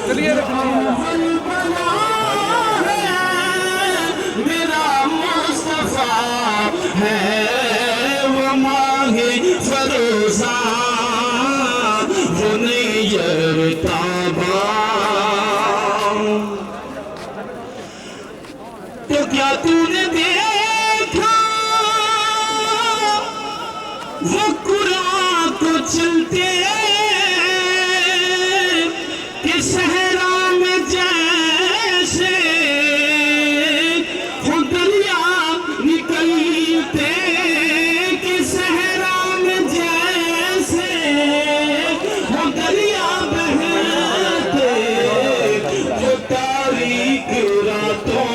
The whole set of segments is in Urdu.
میرا مصطفیٰ ہے وہ ماہِ فروزاں، وہ نیر تاباں۔ تو کیا تو نے دیکھا وہ قرآن کو چلتے کہ صحرا میں جیسے وہ دریا نکلتے، کہ صحرا میں جیسے وہ دریا بہتے، وہ تاریک راتوں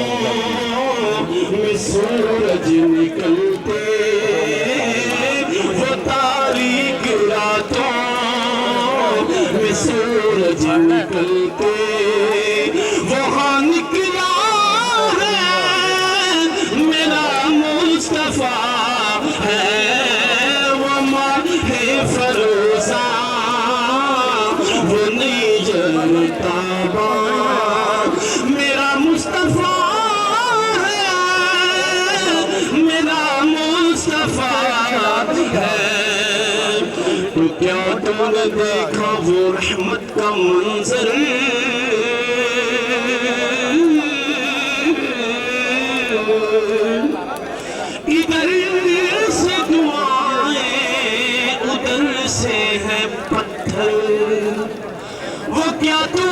میں سورج نکلتے، وہ تاریک راتوں میں سورج نکلتے، وہاں نکلا ہے میرا مصطفیٰ ہے وہ ماہِ فروزاں، وہ نیر تاباں۔ میرا مصطفیٰ میرا مصطفیٰ ہے۔ تو کیا تم نے دیکھا وہ رحمت کا منظر، ادھر سے دعائیں ادھر سے ہے پتھر، وہ کیا تو